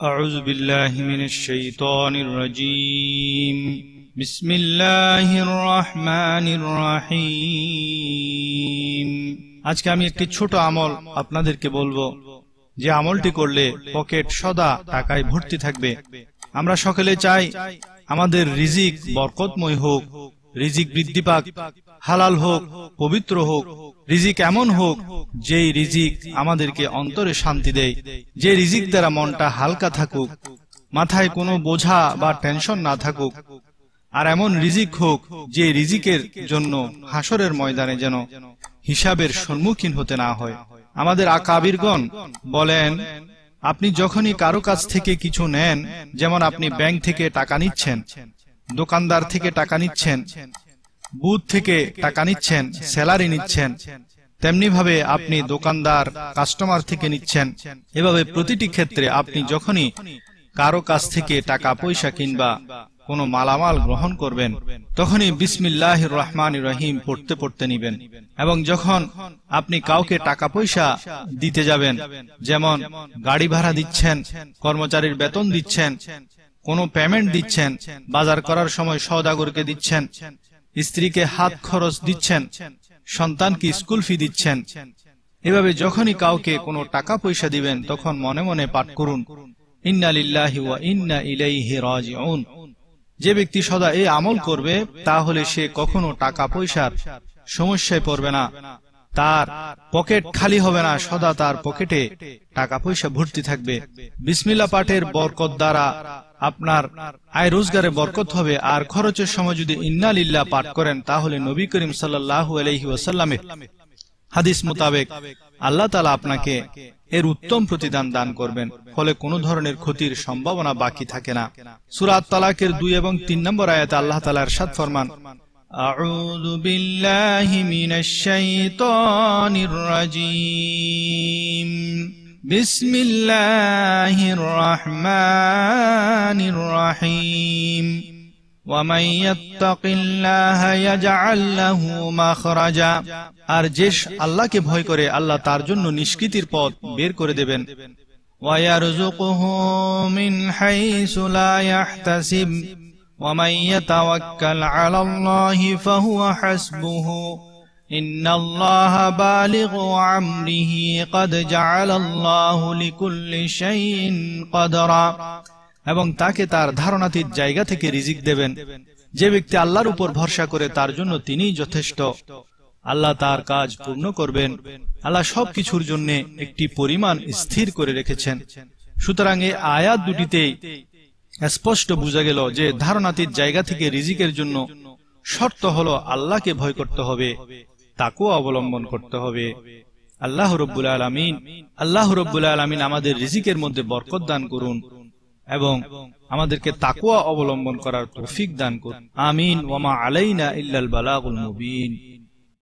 أعوذ بالله من الشيطان الرجيم بسم الله الرحمن الرحيم আজকে আমি একটি ছোট আমল আপনাদেরকে বলবো যে আমলটি করলে পকেট সদা টাকায় ভর্তি থাকবে। আমরা সকলে চাই আমাদের রিজিক বরকতময় হোক, রিজিক বৃদ্ধি পাক, হালাল হোক, পবিত্র হোক, রিজিক এমন হোক যেই রিজিক আমাদেরকে অন্তরে শান্তি দেয়, যে রিজিক দ্বারা মনটা হালকা থাকুক, মাথায় কোনো বোঝা বা টেনশন না থাকুক, আর এমন রিজিক হোক যে রিজিকের জন্য হাসরের ময়দানে যেন হিসাবের সম্মুখীন হতে না হয়। আমাদের আকাবিরগণ বলেন, আপনি যখনই কারো কাছ থেকে কিছু নেন, যেমন আপনি ব্যাংক থেকে টাকা নিচ্ছেন, দোকানদার থেকে টাকা নিচ্ছেন, বুথ থেকে টাকা নিচ্ছেন, স্যালারি নিচ্ছেন, তেমনি ভাবে আপনি দোকানদার কাস্টমার থেকে নিচ্ছেন। এভাবে প্রতিটি ক্ষেত্রে আপনি যখনই কারো কাছ থেকে টাকা পয়সা কিংবা কোনো মালামাল গ্রহণ করবেন, তখনই বিসমিল্লাহির রহমানির রহিম পড়তে পড়তে নিবেন। এবং যখন আপনি কাউকে টাকা পয়সা দিতে যাবেন, যেমন গাড়ি ভাড়া দিচ্ছেন, কর্মচারীর বেতন দিচ্ছেন, কোনো পেমেন্ট দিচ্ছেন, বাজার করার সময় সওদাগরকে দিচ্ছেন, স্ত্রীকে হাত খরচ দিচ্ছেন, সন্তানকে স্কুল ফি দিচ্ছেন, এভাবে যখনই কাউকে কোনো টাকা পয়সা দিবেন তখন মনে মনে পাঠ করুন, ইন্না লিল্লাহি ওয়া ইন্না ইলাইহি রাজিউন। যে ব্যক্তি সদা এই আমল করবে তাহলে সে কখনো টাকা পয়সার সমস্যায় পড়বে না, তার পকেট খালি হবে না, সদা তার পকেটে টাকা পয়সা ভর্তি থাকবে। বিসমিল্লাহ পাঠের বরকত দ্বারা আপনার আয় রোজগারে বরকত হবে। আর খরচের সময় যদি ইন্না লিল্লাহ পাঠ করেন তাহলে নবী করিম সাল্লাল্লাহু আলাইহি ওয়াসাল্লামের হাদিস মোতাবেক আল্লাহ তাআলা আপনাকে এর উত্তম প্রতিদান দান করবেন, ফলে কোনো ধরনের ক্ষতির সম্ভাবনা বাকি থাকে না। সূরা আত-তালাকের 2 এবং 3 নম্বর আয়াতে আল্লাহ তাআলা ইরশাদ ফরমান, আউযু বিল্লাহি মিনাশ শাইতানির রাজীম বিসমিল্লাহির রহমানির রহিম ওয়ামান ইয়াত্তাকিল্লাহা ইয়াজআল লাহু মাখরাজা। আর যে আল্লাহকে ভয় করে আল্লাহ তার জন্য নিষ্কৃতির পথ বের করে দেবেন। ওয়া ইয়ারযুকুহু মিন হাইসু লা ইয়াহতাসিব ওয়ামান ইয়াতাওয়াক্কাল আলাল্লাহি ফাহুয়া হাসবুহু ইন্নাল্লাহা বালিগু আমরিহি ক্বাদ জাআলাল্লাহু লিকুল্লি শাইইন কদরা। এবং তাকে তার ধারণাতীত জায়গা থেকে রিজিক দেবেন। যে ব্যক্তি আল্লাহর উপর ভরসা করে তার জন্য তিনিই যথেষ্ট, আল্লাহ তার কাজ পূর্ণ করবেন। আল্লাহ সবকিছুর জন্য একটি পরিমাণ স্থির করে রেখেছেন। সুতরাং এই আয়াত দুটিতেই স্পষ্ট বোঝা গেল যে ধারণাতীত জায়গা থেকে রিজিকের জন্য শর্ত হলো আল্লাহকে ভয় করতে হবে, তাকওয়া অবলম্বন করতে হবে। আল্লাহ রাব্বুল আলামিন আমাদের রিজিকের মধ্যে বরকত দান করুন এবং আমাদেরকে তাকওয়া অবলম্বন করার তৌফিক দান করুন। আমিন। ওয়া মা আলাইনা ইল্লাল বালাগুল মুবিন।